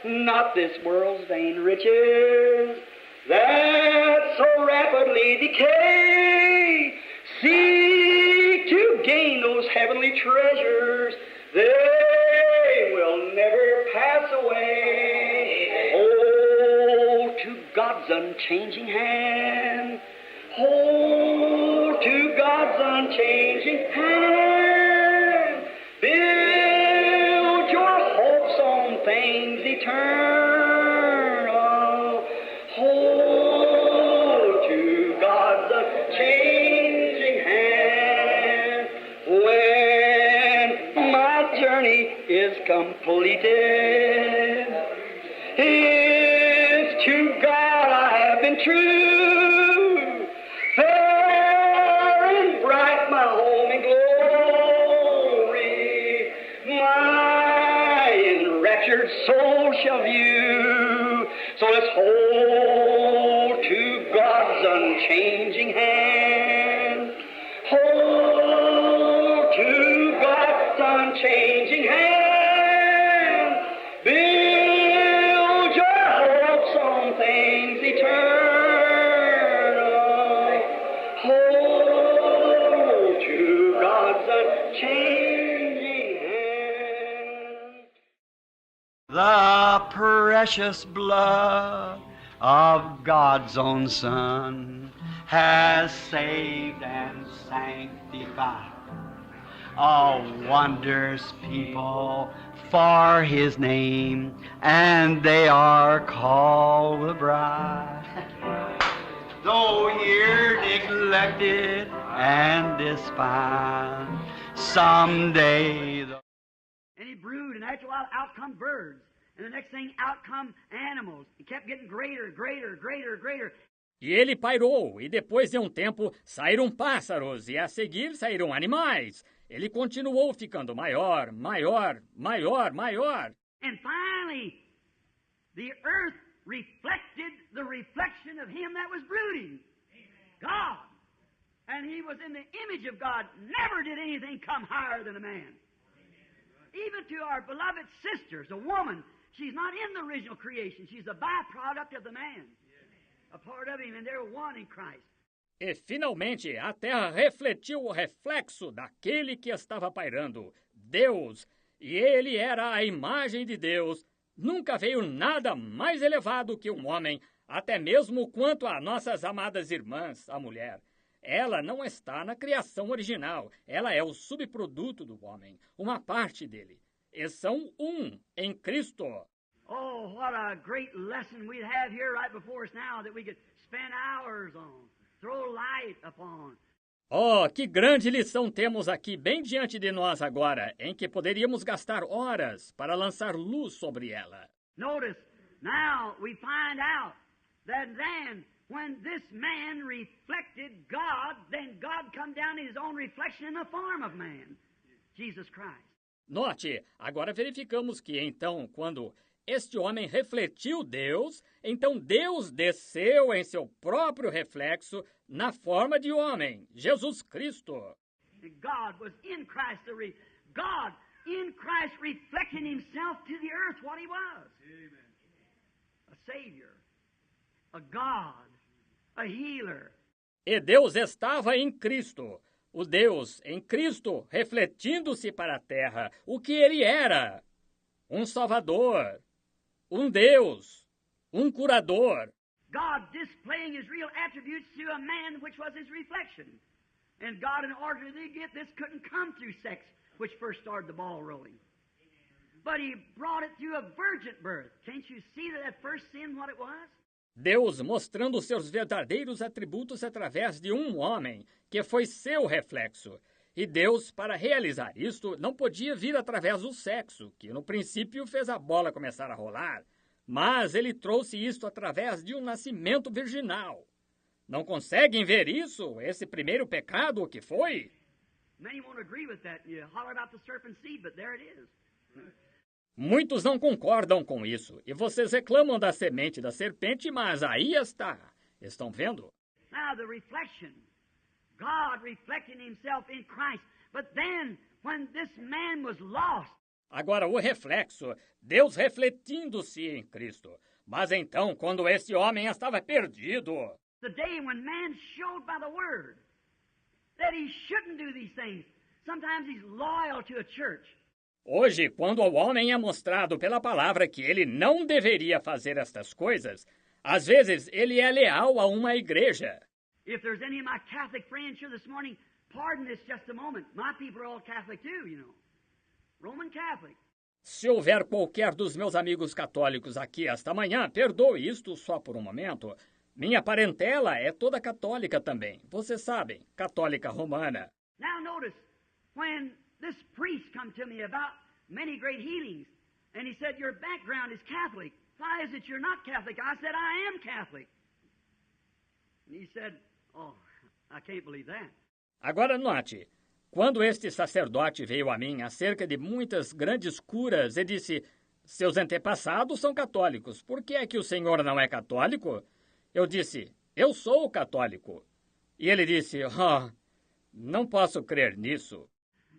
not this world's vain riches that so rapidly decay. Seek to gain those heavenly treasures, they will never pass away. Hold to God's unchanging hand. Hold to God's unchanging hand. Build your hopes on things eternal. Hold to God's unchanging hand. When my journey is completed, if to God I have been true, fair and bright my home in glory, my enraptured soul shall view. So let's hold to God's unchanging hand. Hold to God's unchanging hand. Build your hopes on things eternal. Hold to God's unchanging hand. The precious blood of God's own Son has saved and sanctified a wondrous people for His name, and they are called the bride. Though here neglected and despised, someday the... And he brewed, and after a while out come birds. And the next thing, out come animals. It kept getting greater, greater, greater, greater. E ele pairou, e depois de um tempo saíram pássaros, e a seguir saíram animais. Ele continuou ficando maior, maior, maior, maior. And finally, the earth reflected the reflection of Him that was brooding, God. And He was in the image of God. Never did anything come higher than a man. Even to our beloved sisters, a woman, she's not in the original creation. She's a byproduct of the man. A part of Him, and they're one in Christ. E finalmente a terra refletiu o reflexo daquele que estava pairando, Deus. E ele era a imagem de Deus. Nunca veio nada mais elevado que um homem, até mesmo quanto a nossas amadas irmãs, a mulher. Ela não está na criação original. Ela é o subproduto do homem, uma parte dele. E são um em Cristo. Oh, what a great lesson we'd have here right before us now that we could spend hours on, throw light upon. Oh, que grande lição temos aqui bem diante de nós agora, em que poderíamos gastar horas para lançar luz sobre ela. Notice, now we find out that then when this man reflected God, then God come down in His own reflection in the form of man, Jesus Christ. Note, agora verificamos que então, quando este homem refletiu Deus, então Deus desceu em seu próprio reflexo na forma de homem, Jesus Cristo. God was in Christ, God in Christ reflecting Himself to the earth what He was. Amen. A Savior, a God, a healer. E Deus estava em Cristo, o Deus em Cristo refletindo-se para a terra, o que Ele era, um Salvador, um Deus, um curador. God displaying His real attributes to a man which was His reflection. And God, in order to get this, couldn't come through sex, which first started the ball rolling. But He brought it through a virgin birth. Can't you see that first sin, what it was? Deus mostrando seus verdadeiros atributos através de um homem, que foi seu reflexo. E Deus, para realizar isto, não podia vir através do sexo, que no princípio fez a bola começar a rolar. Mas Ele trouxe isto através de um nascimento virginal. Não conseguem ver isso? Esse primeiro pecado, o que foi? Many won't agree with that. You holler about the serpent seed, but there it is. Muitos não concordam com isso, e vocês reclamam da semente da serpente, mas aí está. Estão vendo? Now the reflection, God reflecting Himself in Christ. But then, when this man was lost, Agora, o reflexo, Deus refletindo-se em Cristo. Mas então, quando esse homem estava perdido, The day when man showed by the Word that he shouldn't do these things. Sometimes he's loyal to a church. hoje, quando o homem é mostrado pela palavra que ele não deveria fazer estas coisas, às vezes ele é leal a uma igreja. If there's any of my Catholic friends here this morning, pardon this just a moment. My people are all Catholic too, you know. Roman Catholic. Se houver qualquer dos meus amigos católicos aqui esta manhã, perdoe isto só por um momento. Minha parentela é toda católica também. Vocês sabem, católica romana. Now notice, when this priest come to me about many great healings, and he said, your background is Catholic. Why is it you're not Catholic? I said, I am Catholic. And he said, oh, I can't believe that. Agora note, quando este sacerdote veio a mim acerca de muitas grandes curas e disse, seus antepassados são católicos, por que é que o senhor não é católico? Eu disse, eu sou católico. E ele disse, não posso crer nisso.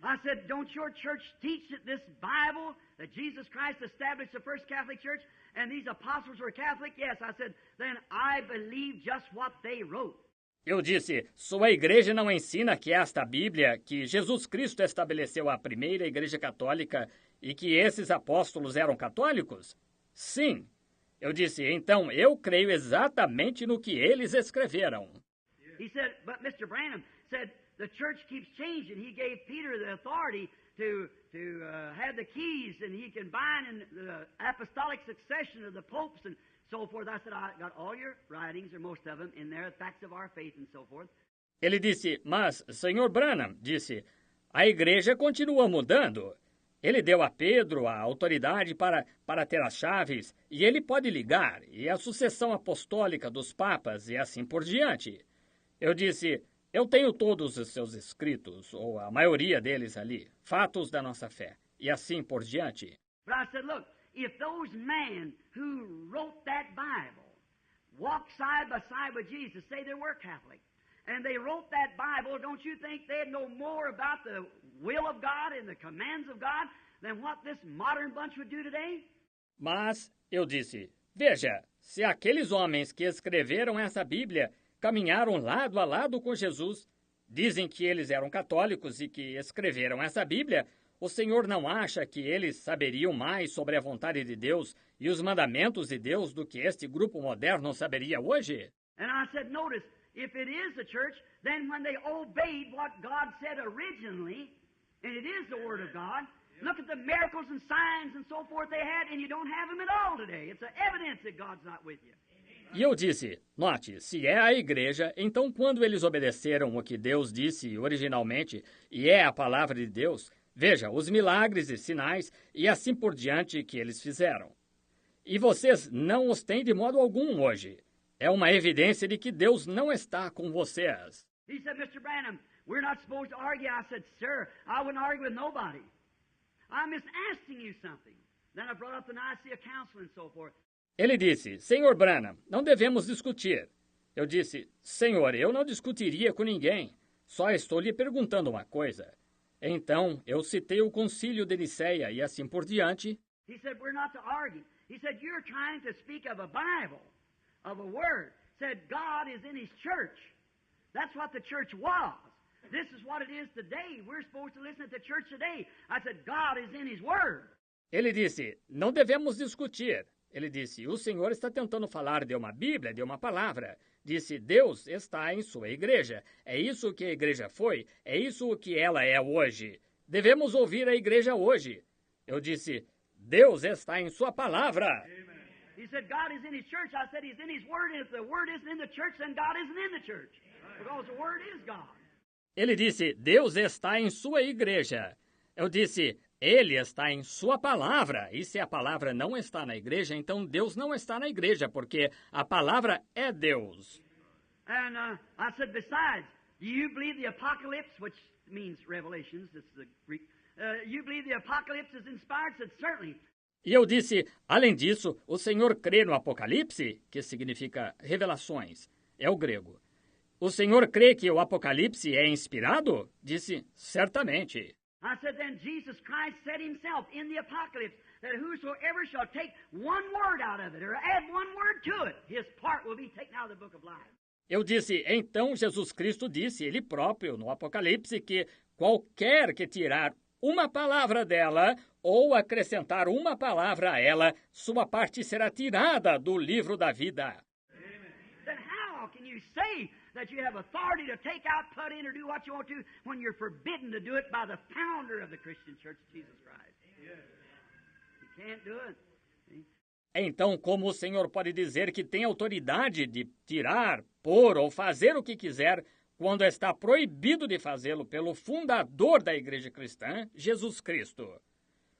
I said, don't your church teach that this Bible, that Jesus Christ established the first Catholic Church, and these apostles were Catholic? Yes, I said, then I believe just what they wrote. Eu disse, sua igreja não ensina que esta Bíblia, que Jesus Cristo estabeleceu a primeira igreja católica e que esses apóstolos eram católicos? Sim. Eu disse, então eu creio exatamente no que eles escreveram. He said, but Mr. Branham said, the church keeps changing. He gave Peter the authority to have the keys, and he can bind in the apostolic succession of the popes and so forth. I said, I got all your writings, or most of them, in there, facts of our faith and so forth. Ele disse, mas, Sr. Branham, disse, a igreja continua mudando. Ele deu a Pedro a autoridade para ter as chaves, e ele pode ligar, e a sucessão apostólica dos papas, e assim por diante. Eu disse, eu tenho todos os seus escritos, ou a maioria deles ali, fatos da nossa fé, e assim por diante. But I said, look, if those men who wrote that Bible walked side by side with Jesus, say they were Catholic, and they wrote that Bible, don't you think they'd know more about the will of God and the commands of God than what this modern bunch would do today? Mas, eu disse, veja, se aqueles homens que escreveram essa Bíblia caminharam lado a lado com Jesus, dizem que eles eram católicos e que escreveram essa Bíblia, o Senhor não acha que eles saberiam mais sobre a vontade de Deus e os mandamentos de Deus do que este grupo moderno saberia hoje? And I said, notice, if it is the church, then when they obeyed what God said originally, and it is the Word of God, look at the miracles and signs and so forth they had, and you don't have them at all today. It's an evidence that God's not with you. E eu disse, note, se é a igreja, então quando eles obedeceram o que Deus disse originalmente, e é a palavra de Deus, veja, os milagres e sinais, e assim por diante que eles fizeram. E vocês não os têm de modo algum hoje. É uma evidência de que Deus não está com vocês. He said, Mr. Branham, we're not supposed to argue. I said, sir, I wouldn't argue with nobody. I'm just asking you something. Then I brought up the Nicaea Council and so forth. Ele disse, Senhor Branham, não devemos discutir. Eu disse, Senhor, eu não discutiria com ninguém. Só estou lhe perguntando uma coisa. Então, eu citei o concílio de Niceia e assim por diante. He said, we're not to argue. He said, you're trying to speak of a Bible, of a Word. Said, God is in His church. That's what the church was. This is what it is today. We're supposed to listen to the church today. I said, God is in His Word. Ele disse, não devemos discutir. Ele disse, o Senhor está tentando falar de uma Bíblia, de uma palavra. Disse, Deus está em sua igreja. É isso que a igreja foi, é isso que ela é hoje. Devemos ouvir a igreja hoje. Eu disse, Deus está em sua palavra. Amen. He said, God is in His church. I said, He's in His Word. And if the Word isn't in the church, then God isn't in the church. Because the Word is God. Ele disse, Deus está em sua igreja. Eu disse, Ele está em sua palavra. E se a palavra não está na igreja, então Deus não está na igreja, porque a palavra é Deus. And I said, besides, do you believe the Apocalypse, which means Revelations, it's the Greek, you believe the Apocalypse is inspired? I said, certainly. E eu disse, além disso, o Senhor crê no Apocalipse, que significa revelações, é o grego. O Senhor crê que o Apocalipse é inspirado? Disse, certamente. I said, then Jesus Christ said himself in the Apocalypse that whosoever shall take one word out of it or add one word to it, his part will be taken out of the book of life. Eu disse, então Jesus Cristo disse, ele próprio, no Apocalipse, que qualquer que tirar uma palavra dela ou acrescentar uma palavra a ela, sua parte será tirada do livro da vida. Then how can you say that you have authority to take out, put in, or do what you want to when you're forbidden to do it by the founder of the Christian Church, Jesus Christ? You can't do it. Então, como o Senhor pode dizer que tem autoridade de tirar, pôr ou fazer o que quiser, quando está proibido de fazê-lo pelo fundador da Igreja Cristã, Jesus Cristo?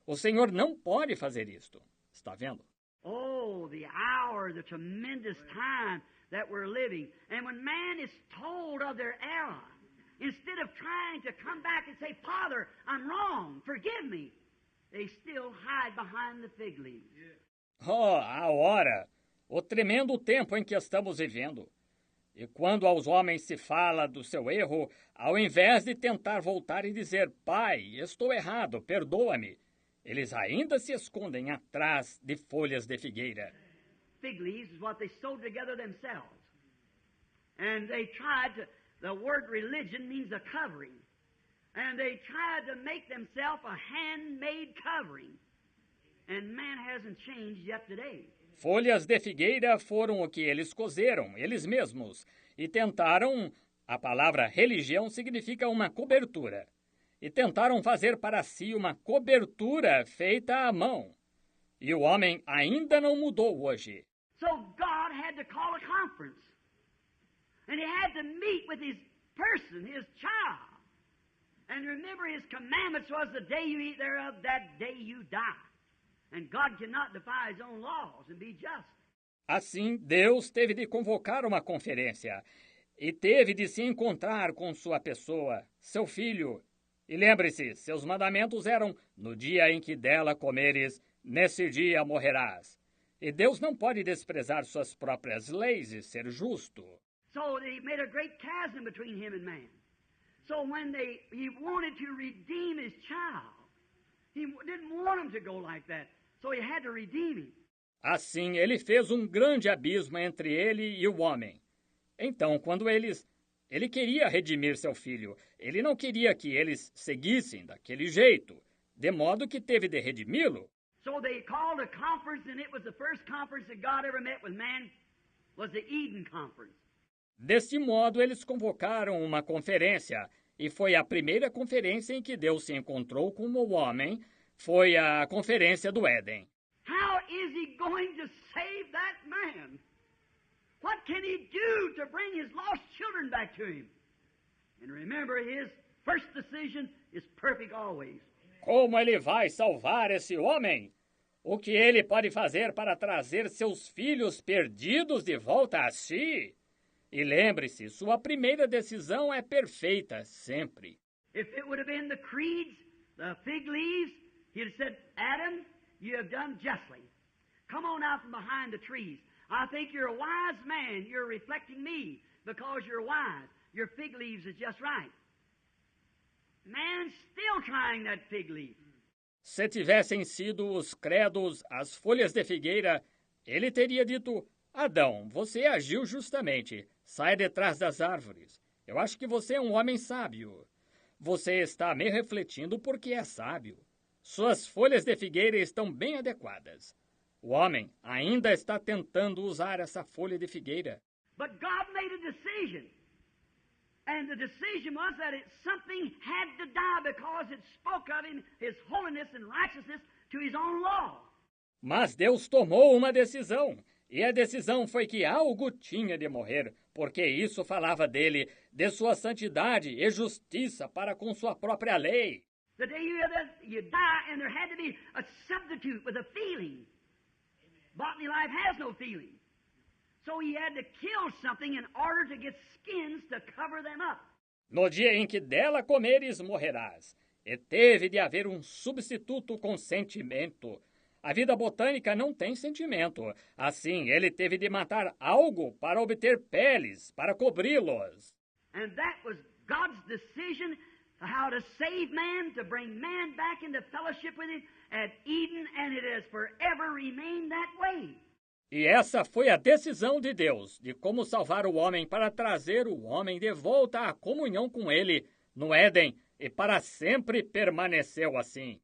O Senhor não pode fazer isto. Está vendo? Oh, the hour, the tremendous time that we're living. And when man is told of their error, instead of trying to come back and say, Father, I'm wrong, forgive me, they still hide behind the fig leaves. Oh, a hora! O tremendo tempo em que estamos vivendo. E quando aos homens se fala do seu erro, ao invés de tentar voltar e dizer, Pai, estou errado, perdoa-me, eles ainda se escondem atrás de folhas de figueira. Fig leaves is what they sewed together themselves. And they tried to, the word religion means a covering. And they tried to make themselves a handmade covering. And man hasn't changed yet today. Folhas de figueira foram o que eles cozeram, eles mesmos, e tentaram, a palavra religião significa uma cobertura, e tentaram fazer para si uma cobertura feita à mão. E o homem ainda não mudou hoje. So God had to call a conference. And he had to meet with his person, his child. And remember his commandments was the day you eat thereof, that day you die. And God cannot defy his own laws and be just. Assim, Deus teve de convocar uma conferência e teve de se encontrar com sua pessoa, seu filho. E lembre-se, seus mandamentos eram, no dia em que dela comeres, nesse dia morrerás. E Deus não pode desprezar suas próprias leis e ser justo. So he made a great chasm between him and man. So when he wanted to redeem his child, he didn't want him to go like that. So he had to redeem him. Assim, ele fez um grande abismo entre ele e o homem. Então, quando ele queria redimir seu filho, ele não queria que eles seguissem daquele jeito, de modo que teve de redimi-lo. So they called a conference, and it was the first conference that God ever met with man, was the Eden Conference. Desse modo, eles convocaram uma conferência, e foi a primeira conferência em que Deus se encontrou com o homem, foi a conferência do Éden. How is he going to save that man? What can he do to bring his lost children back to him? And remember, his first decision is perfect always. Como ele vai salvar esse homem? O que ele pode fazer para trazer seus filhos perdidos de volta a si? E lembre-se, sua primeira decisão é perfeita, sempre. If it would have been the creeds, the fig leaves, he'd have said, Adam, you have done justly. Come on out from behind the trees. I think you're a wise man. You're reflecting me because you're wise. Your fig leaves is just right. Man's still trying that fig leaf. Se tivessem sido os credos, as folhas de figueira, ele teria dito, Adão, você agiu justamente. Sai detrás das árvores. Eu acho que você é um homem sábio. Você está me refletindo porque é sábio. Suas folhas de figueira estão bem adequadas. O homem ainda está tentando usar essa folha de figueira. But God made a decision. And the decision was that something had to die because it spoke of him, his holiness and righteousness to his own law. Mas Deus tomou uma decisão. E a decisão foi que algo tinha de morrer, porque isso falava dele, de sua santidade e justiça para com sua própria lei. The day you die, and there had to be a substitute with a feeling. Botany life has no feeling. So he had to kill something in order to get skins to cover them up. No dia em que dela comeres, morrerás. E teve de haver um substituto com sentimento. A vida botânica não tem sentimento. Assim, ele teve de matar algo para obter peles, para cobri-los. And that was God's decision how to save man, to bring man back into fellowship with him at Eden, and it has forever remained that way. E essa foi a decisão de Deus, de como salvar o homem para trazer o homem de volta à comunhão com ele no Éden, e para sempre permaneceu assim.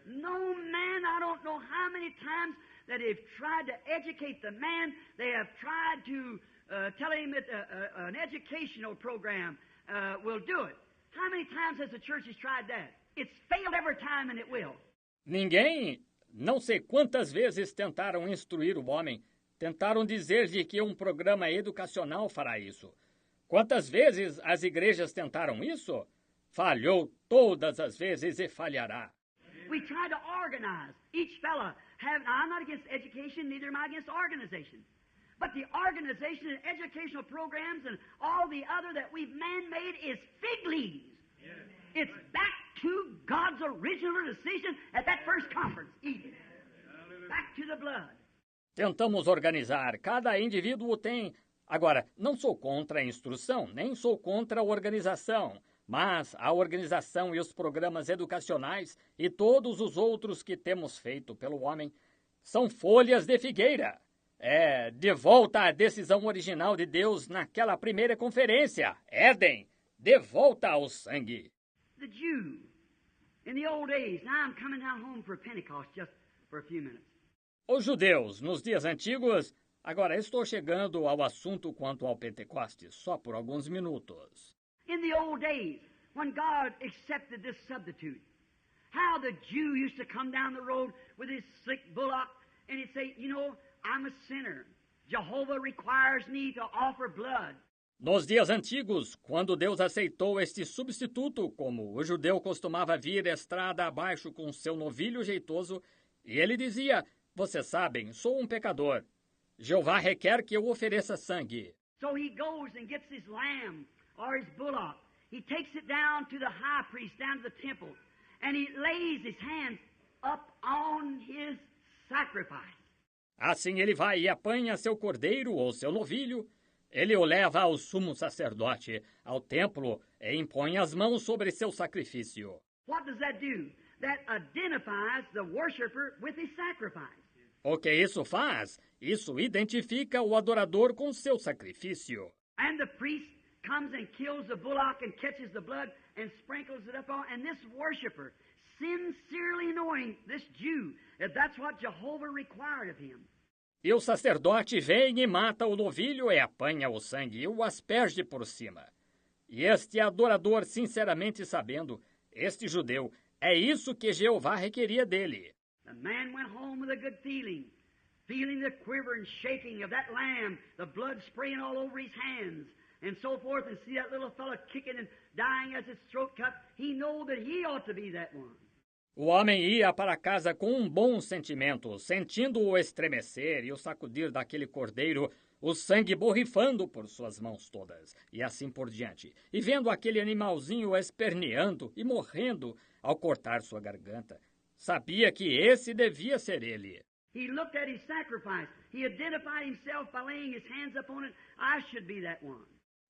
No man, I don't know how many times that they've tried to educate the man, they have tried to tell him that an educational program will do it. How many times has the church tried that? It's failed every time and it will. Ninguém, não sei quantas vezes tentaram instruir o homem, tentaram dizer-lhe que um programa educacional fará isso. Quantas vezes as igrejas tentaram isso? Falhou todas as vezes e falhará. We try to organize. Each fella have. Now, I'm not against education, neither am I against organization. But the organization and educational programs and all the other that we've man-made is fig leaves. Yeah. It's back to God's original decision at that first conference, Eden. Back to the blood. Tentamos organizar. Cada indivíduo tem. Agora, não sou contra a instrução, nem sou contra a organização. Mas a organização e os programas educacionais e todos os outros que temos feito pelo homem são folhas de figueira. É de volta à decisão original de Deus naquela primeira conferência, Éden, de volta ao sangue. The Jew, in the old days, now I'm coming down home for Pentecost just for a few minutes. Os judeus, nos dias antigos, agora estou chegando ao assunto quanto ao Pentecostes, só por alguns minutos. In the old days, when God accepted this substitute, how the Jew used to come down the road with his slick bullock and he'd say, you know, I'm a sinner. Jehovah requires me to offer blood. Nos dias antigos, quando Deus aceitou este substituto, como o judeu costumava vir estrada abaixo com seu novilho jeitoso, e ele dizia, vocês sabem, sou um pecador. Jeová requer que eu ofereça sangue. So he goes and gets his lamb or his bullock. He takes it down to the high priest, down to the temple, and he lays his hands up on his sacrifice. Assim ele vai e apanha seu cordeiro ou seu novilho, ele o leva ao sumo sacerdote, ao templo, e impõe as mãos sobre seu sacrifício. What does that do? That identifies the worshiper with his sacrifice. O que isso faz? Isso identifica o adorador com seu sacrifício. And the priest comes and kills the bullock and catches the blood and sprinkles it up on, and this worshiper, sincerely knowing, this Jew, that that's what Jehovah required of him. E o sacerdote vem e mata o novilho e apanha o sangue e o asperge por cima. E este adorador, sinceramente sabendo, este judeu, é isso que Jeová requeria dele. The man went home with a good feeling, feeling the quiver and shaking of that lamb, the blood spraying all over his hands, and so forth, and see that little fellow kicking and dying as his throat cut. He know that he ought to be that one. O homem ia para casa com um bom sentimento, sentindo-o estremecer e o sacudir daquele cordeiro, o sangue borrifando por suas mãos todas, e assim por diante, e vendo aquele animalzinho esperneando e morrendo ao cortar sua garganta. Sabia que esse devia ser ele. He looked at his sacrifice. He identified himself by laying his hands upon it. I should be that one.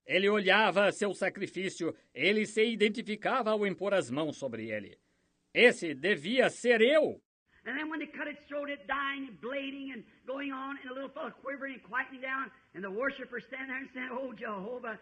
Ele olhava seu sacrifício, ele se identificava ao impor as mãos sobre ele. Esse devia ser eu. And then when they cut its throat, it dying and bleeding and going on, and the little fellow quivering and quieting down, and the worshiper standing there and saying, oh, Jehovah,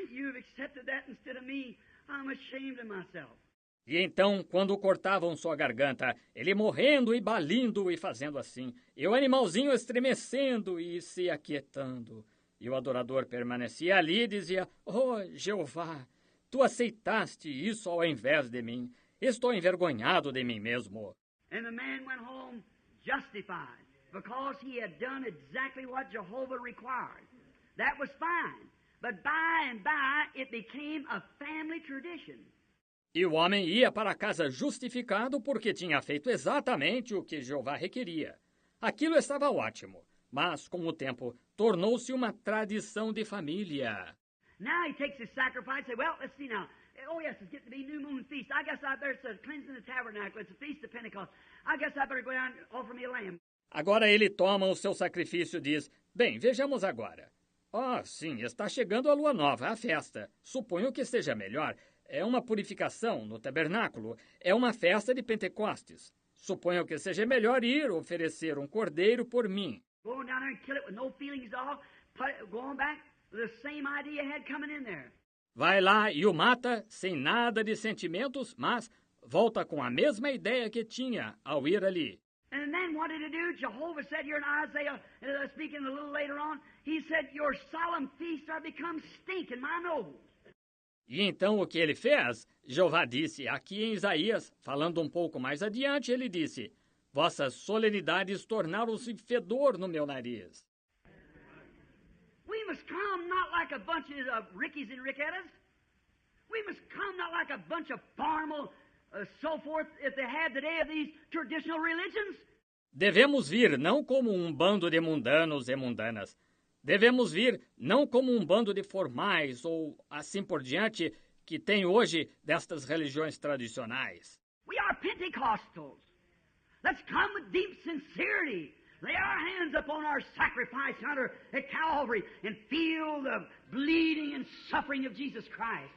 you've accepted that instead of me. I'm ashamed of myself. E então, quando cortavam sua garganta, ele morrendo e balindo e fazendo assim, e o animalzinho estremecendo e se aquietando. E o adorador permanecia ali e dizia, oh, Jeová, tu aceitaste isso ao invés de mim. Estou envergonhado de mim mesmo. And the man went home justified because he had done exactly what Jehovah required. That was fine. But by and by, it became a family tradition. E o homem ia para casa justificado porque tinha feito exatamente o que Jeová requeria. Aquilo estava ótimo, mas, com o tempo, tornou-se uma tradição de família. Now he takes his sacrifice and say, well, let's see now. Oh, yes, it's getting to be New Moon Feast. I guess I better start cleansing the tabernacle. It's a feast of Pentecost. I guess I better go down and offer me a lamb. Agora ele toma o seu sacrifício e diz, bem, vejamos agora. Sim, está chegando a lua nova, a festa. Suponho que seja melhor. é uma purificação no tabernáculo, é uma festa de Pentecostes. Suponho que seja melhor ir oferecer um cordeiro por mim. Go down there and kill it with no feelings at all. Going back, the same idea had coming in there. Vai lá e o mata sem nada de sentimentos, mas volta com a mesma ideia que tinha ao ir ali. And then what did it do? Jehovah said here in Isaiah, speaking a little later on, he said, your solemn feasts are become stink in my nose. E então o que ele fez? Jeová disse aqui em Isaías, falando um pouco mais adiante, ele disse, vossas solenidades tornaram-se fedor no meu nariz. We must come not like a bunch of Rickies and Rickettas. We must come not like a bunch of formal, so forth, if they had today of these traditional religions. Devemos vir não como um bando de mundanos e mundanas. Devemos vir não como um bando de formais ou assim por diante que tem hoje destas religiões tradicionais. We are Pentecostals. Let's come with deep sincerity. Lay our hands upon our sacrifice under at Calvary and feel the bleeding and suffering of Jesus Christ.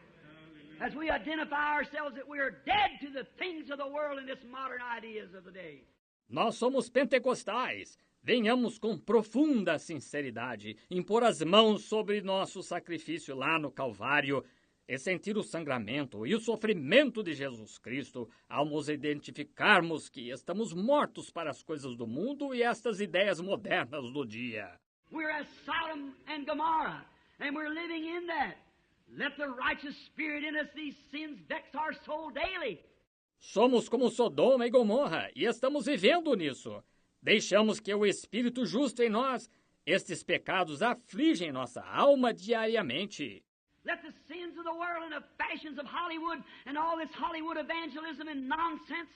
As we identify ourselves that we are dead to the things of the world and its modern ideas of the day. Nós somos pentecostais. Venhamos com profunda sinceridade impor as mãos sobre nosso sacrifício lá no Calvário e sentir o sangramento e o sofrimento de Jesus Cristo ao nos identificarmos que estamos mortos para as coisas do mundo e estas ideias modernas do dia. We're as Sodom and Gomorrah, and we're living in that. Let the righteous spirit in us, these sins vex our soul daily. Somos como Sodoma e Gomorra e estamos vivendo nisso. Deixamos que o Espírito justo em nós, estes pecados afligem nossa alma diariamente. Let the sins of the world and the fashions of Hollywood and all this Hollywood evangelism and nonsense,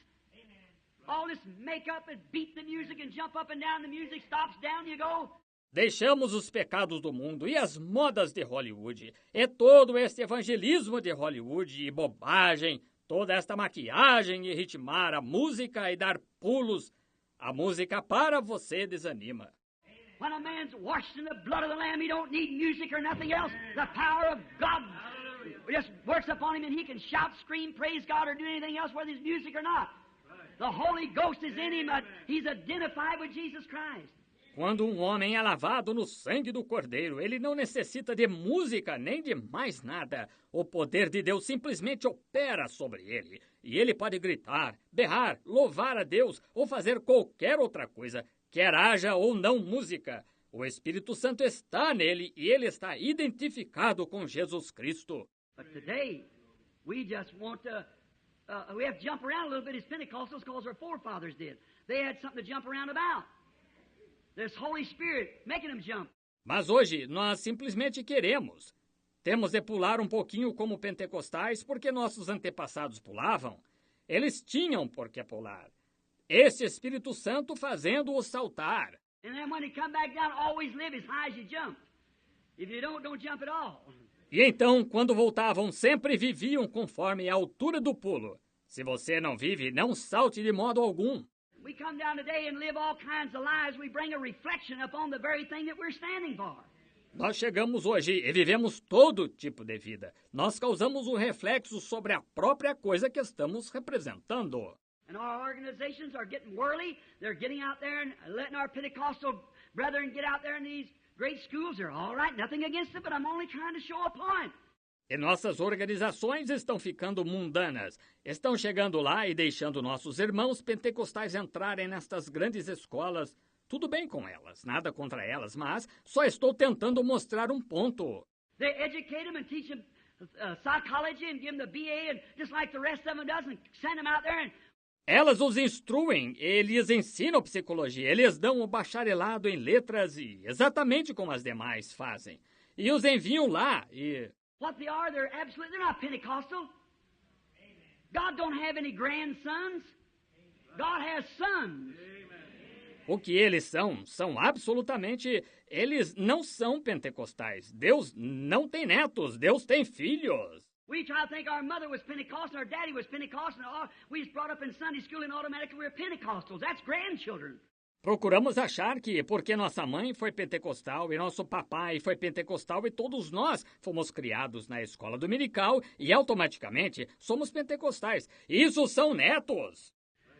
all this make-up and beat the music and jump up and down, the music stops, down you go. Deixamos os pecados do mundo e as modas de Hollywood, e todo este evangelismo de Hollywood e bobagem, toda esta maquiagem e ritmar a música e dar pulos. A música para você desanima. When a man's washed in the blood of the Lamb, he don't need music or nothing else. The power of God just works upon him and he can shout, scream, praise God or do anything else whether it's music or not. The Holy Ghost is in him. He's identified with Jesus Christ. Quando um homem é lavado no sangue do Cordeiro, ele não necessita de música nem de mais nada. O poder de Deus simplesmente opera sobre ele. E ele pode gritar, berrar, louvar a Deus ou fazer qualquer outra coisa, quer haja ou não música. O Espírito Santo está nele e ele está identificado com Jesus Cristo. But today, we just want to, we have to jump around a little bit as Pentecostals because our forefathers did. They had something to jump around about. There's Holy Spirit making them jump. Mas hoje nós simplesmente queremos. Temos de pular um pouquinho como pentecostais porque nossos antepassados pulavam. Eles tinham por que pular. Esse Espírito Santo fazendo-o saltar. And then when he come back down, always live as high as you jumped. If you don't jump at all. E então, quando voltavam, sempre viviam conforme a altura do pulo. Se você não vive, não salte de modo algum. We come down today and live all kinds of lives. We bring a reflection upon the very thing that we're standing for. Nós chegamos hoje e vivemos todo tipo de vida. Nós causamos um reflexo sobre a própria coisa que estamos representando. And our organizations are getting whirly. They're getting out there and letting our Pentecostal brethren get out there in these great schools. They're all right, nothing against it, but I'm only trying to show a point. E nossas organizações estão ficando mundanas. Estão chegando lá e deixando nossos irmãos pentecostais entrarem nestas grandes escolas. Tudo bem com elas, nada contra elas, mas só estou tentando mostrar um ponto. They educate them and teach them psychology and give them the BA and just like the rest of them does and send them out there and elas os instruem, eles ensinam psicologia, eles dão o bacharelado em letras e exatamente como as demais fazem. E os enviam lá e... What they are, they're not Pentecostal. God don't have any grandsons. God has sons. O que eles são absolutamente... Eles não são pentecostais. Deus não tem netos, Deus tem filhos. We try to think our mother was Pentecostal, our daddy was Pentecostal, we was brought up in Sunday school and automatically we're Pentecostals. That's grandchildren. Procuramos achar que porque nossa mãe foi pentecostal e nosso papai foi pentecostal e todos nós fomos criados na escola dominical e automaticamente somos pentecostais. Isso são netos.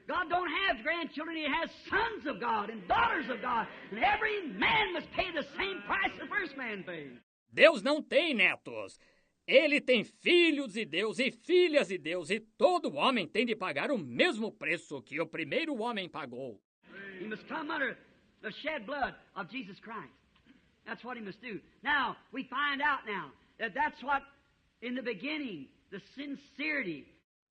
God don't have grandchildren, He has sons of God and daughters of God. And every man must pay the same price the first man paid. Deus não tem netos. Ele tem filhos de Deus e filhas de Deus e todo homem tem de pagar o mesmo preço que o primeiro homem pagou. He must come under the shed blood of Jesus Christ. That's what he must do. Now, we find out now that that's what, in the beginning, the sincerity.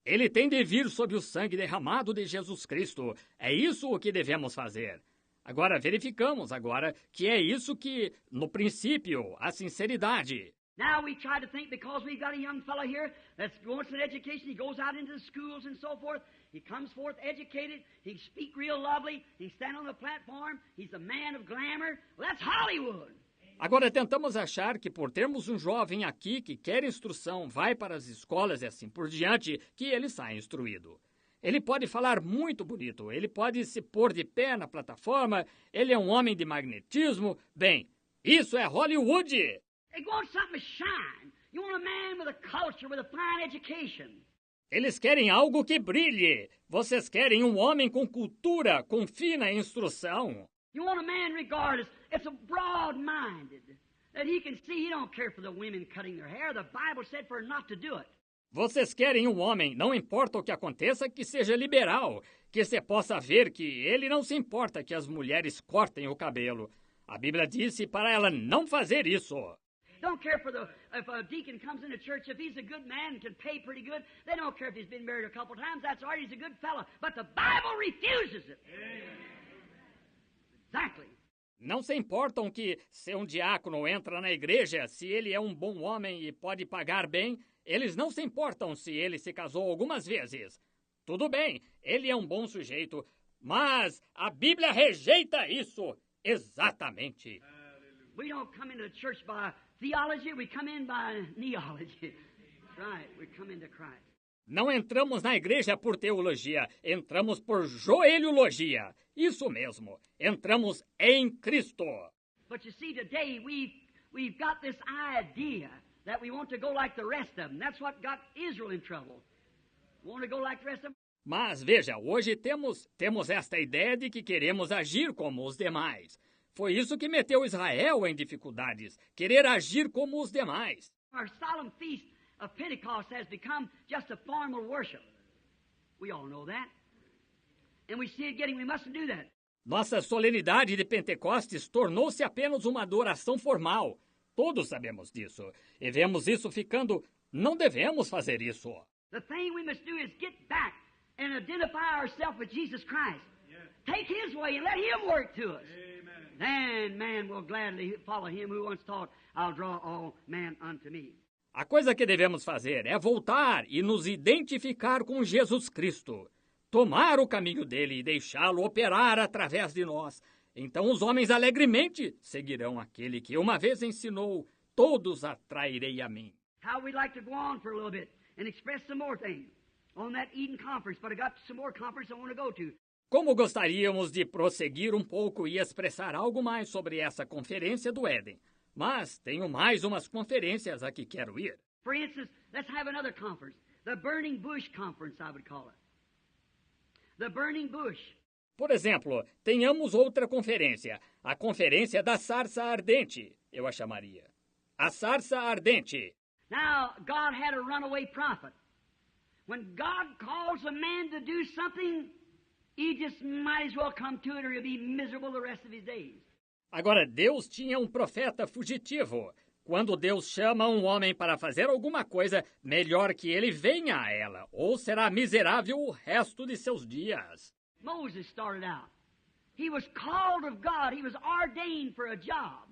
Ele tem de vir sob o sangue derramado de Jesus Cristo. É isso o que devemos fazer. Agora, verificamos agora que é isso que, no princípio, a sinceridade. Now we try to think because we've got a young fellow here that wants an education, he goes out into the schools and so forth, he comes forth educated, he speak real lovely, he stand on the platform, he's a man of glamour. Well, that's Hollywood. Agora tentamos achar que por termos um jovem aqui que quer instrução, vai para as escolas e assim por diante, que ele sai instruído. Ele pode falar muito bonito, ele pode se pôr de pé na plataforma, ele é um homem de magnetismo. Bem, isso é Hollywood. They want something to shine. You want a man with a culture, with a fine education. Eles querem algo que brilhe. Vocês querem um homem com cultura, com fina instrução. You want a man regardless, it's a broad-minded, that he can see he don't care for the women cutting their hair. The Bible said for her not to do it. Vocês querem um homem, não importa o que aconteça, que seja liberal, que você possa ver que ele não se importa que as mulheres cortem o cabelo. A Bíblia disse para ela não fazer isso. Don't care for if a deacon comes into church, if he's a good man and can pay pretty good, they don't care if he's been married a couple times, that's all right, he's a good fellow. But the Bible refuses it. Exactly. Não se importam que se um diácono entra na igreja, se ele é um bom homem e pode pagar bem, eles não se importam se ele se casou algumas vezes. Tudo bem, ele é um bom sujeito, mas a Bíblia rejeita isso. Exatamente. We don't come into the church by theology, we come in by neology. That's right, we come into Christ. Não entramos na igreja por teologia, entramos por joelhologia. Isso mesmo, entramos em Cristo. But you see, today we've got this idea that we want to go like the rest of them. That's what got Israel in trouble. We want to go like the rest of them. Mas veja, hoje temos esta ideia de que queremos agir como os demais. Foi isso que meteu Israel em dificuldades, querer agir como os demais. Our solemn feast of Pentecost has become just a formal worship. We all know that. And we see it getting, we mustn't do that. Nossa solenidade de Pentecostes tornou-se apenas uma adoração formal. Todos sabemos disso. E vemos isso ficando... Não devemos fazer isso. The thing we must do is get back and identify ourselves with Jesus Christ. Take His way and let Him work to us. Then man will gladly follow Him who once taught, I'll draw all men unto me. A coisa que devemos fazer é voltar e nos identificar com Jesus Cristo. Tomar o caminho dele e deixá-lo operar através de nós. Então os homens alegremente seguirão aquele que uma vez ensinou, todos atrairei a mim. How we'd like to go on for a little bit and express some more things on that Eden conference, but I got some more conference I want to go to. Como gostaríamos de prosseguir um pouco e expressar algo mais sobre essa conferência do Éden. Mas tenho mais umas conferências a que quero ir. For instance, let's have another conference. The Burning Bush Conference, I would call it. The Burning Bush. Por exemplo, tenhamos outra conferência. A Conferência da Sarça Ardente, eu a chamaria. A Sarça Ardente. Now, God had a runaway prophet. When God calls a man to do something, he just might as well come to it or he'll be miserable the rest of his days. Agora, Deus tinha um profeta fugitivo. Quando Deus chama um homem para fazer alguma coisa, melhor que ele venha a ela, ou será miserável o resto de seus dias. Moses started out. He was called of God. He was ordained for a job.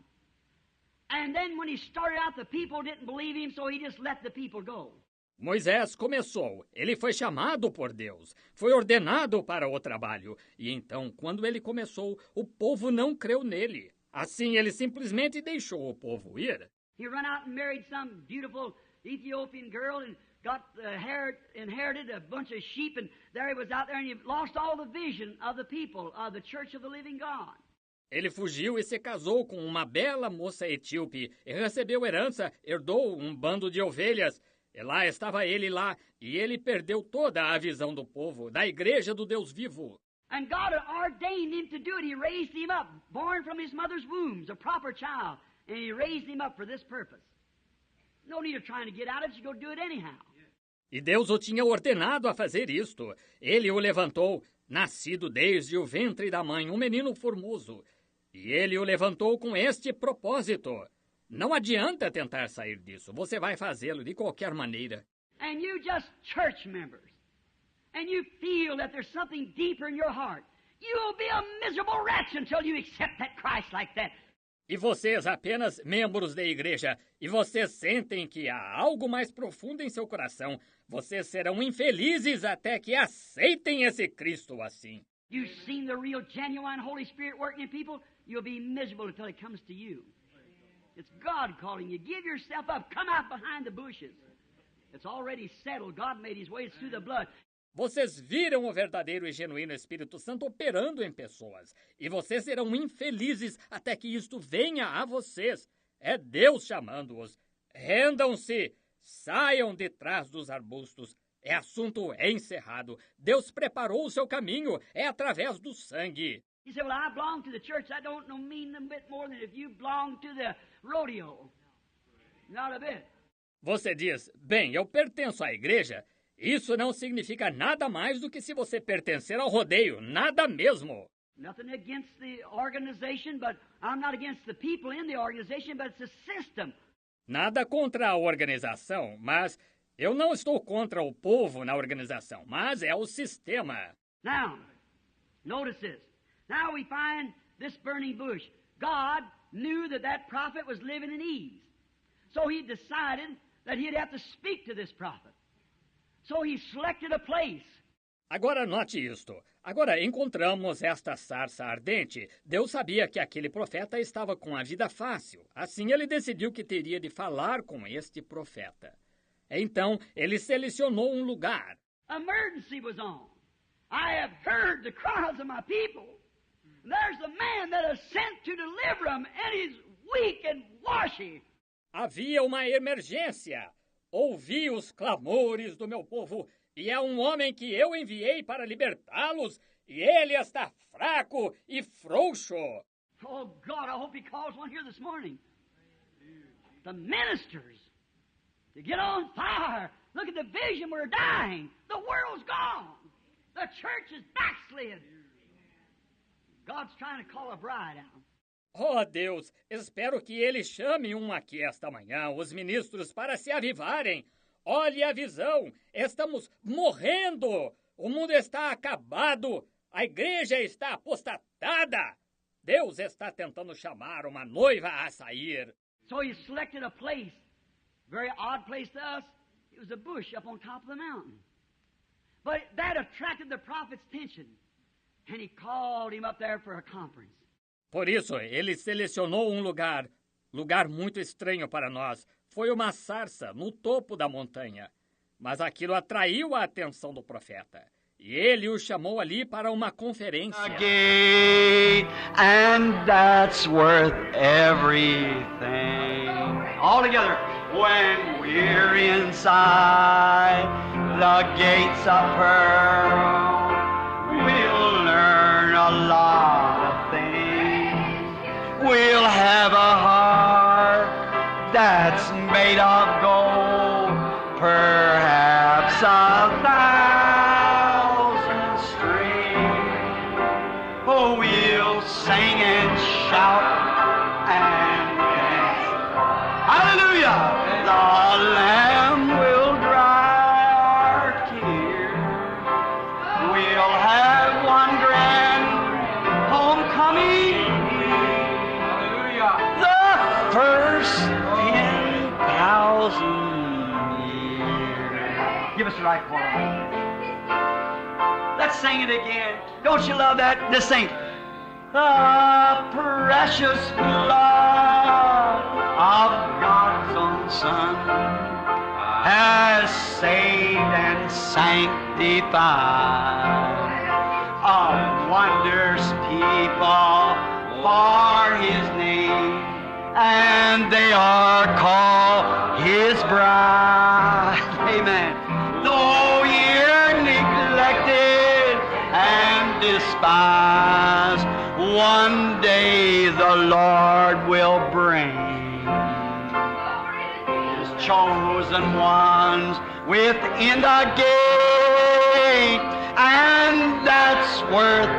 And then when he started out, the people didn't believe him, so he just let the people go. Moisés começou, ele foi chamado por Deus, foi ordenado para o trabalho, e então, quando ele começou, o povo não creu nele. Assim, ele simplesmente deixou o povo ir. He ran out and married some beautiful Ethiopian girl and inherited a bunch of sheep, and there he was out there, and he lost all the vision of the people, of the church of the living God. Ele fugiu e se casou com uma bela moça etíope e recebeu herança, herdou um bando de ovelhas. E lá estava ele lá, e ele perdeu toda a visão do povo, da igreja do Deus vivo. And God had ordained him to do it. He raised him up, born from his mother's womb, a proper child, and he raised him up for this purpose. No need of trying to get out of it, you go do it anyhow. E Deus o tinha ordenado a fazer isto. Ele o levantou, nascido desde o ventre da mãe, um menino formoso. E ele o levantou com este propósito. Não adianta tentar sair disso. Você vai fazê-lo de qualquer maneira. And you just church members, and you feel that there's something deeper in your heart, you'll be a miserable wretch until you accept that Christ like that. E vocês, apenas membros da igreja, e vocês sentem que há algo mais profundo em seu coração, vocês serão infelizes até que aceitem esse Cristo assim. You've seen the real, genuine Holy Spirit working in people, you'll be miserable until He comes to you. It's God calling you. Give yourself up. Come out behind the bushes. It's already settled. God made His ways through the blood. Vocês viram o verdadeiro e genuíno Espírito Santo operando em pessoas, e vocês serão infelizes até que isto venha a vocês. É Deus chamando-os. Rendam-se, saiam de trás dos arbustos. É assunto encerrado. Deus preparou o seu caminho, é através do sangue. You say, well, I belong to the church. I don't mean a bit more than if you belong to the rodeo. Not a bit. Você diz, bem, eu pertenço à igreja. Isso não significa nada mais do que se você pertencer ao rodeio, nada mesmo. Nothing against the organization, but I'm not against the people in the organization, but it's the system. Nada contra a organização, mas eu não estou contra o povo na organização, mas é o sistema. Now, notice this. Now we find this burning bush. God knew that that prophet was living in ease. So he decided that he'd have to speak to this prophet. So he selected a place. Agora note isto. Agora encontramos esta sarça ardente. Deus sabia que aquele profeta estava com a vida fácil. Assim ele decidiu que teria de falar com este profeta. Então ele selecionou um lugar. Emergency was on. I have heard the cries of my people. There's a man that is sent to deliver them, and he's weak and washy. Havia uma emergência. Ouvi os clamores do meu povo, e é um homem que eu enviei para libertá-los, e ele está fraco e frouxo. Oh, God, I hope He calls one here this morning. The ministers to get on fire. Look at the vision. We're dying. The world's gone. The church is backslid. God's trying to call a bride out. Oh, Deus, espero que ele chame um aqui esta manhã, os ministros, para se avivarem. Olhe a visão, estamos morrendo, o mundo está acabado, a igreja está apostatada. Deus está tentando chamar uma noiva a sair. So he selected a place, very odd place to us. It was a bush up on top of the mountain. But that attracted the prophet's attention, and he called him up there for a conference. Por isso, ele selecionou um lugar muito estranho para nós. Foi uma sarça no topo da montanha. Mas aquilo atraiu a atenção do profeta. E ele o chamou ali para uma conferência. And that's worth everything. All together. When we're inside the gates of pearl, we'll learn a lot of things. We'll have a heart that's made of gold, perhaps 1,000 strings. Oh, we'll sing and shout and dance. Hallelujah! The Lamb will dry our tears. We'll have one grand homecoming. First 10,000 years. Give us the right chord. Let's sing it again. Don't you love that? Let's sing. The precious blood of God's own Son has saved and sanctified. A wondrous people for His name, and they are called His bride. Amen. Though you're neglected and despised, one day the Lord will bring His chosen ones within the gate, and that's worth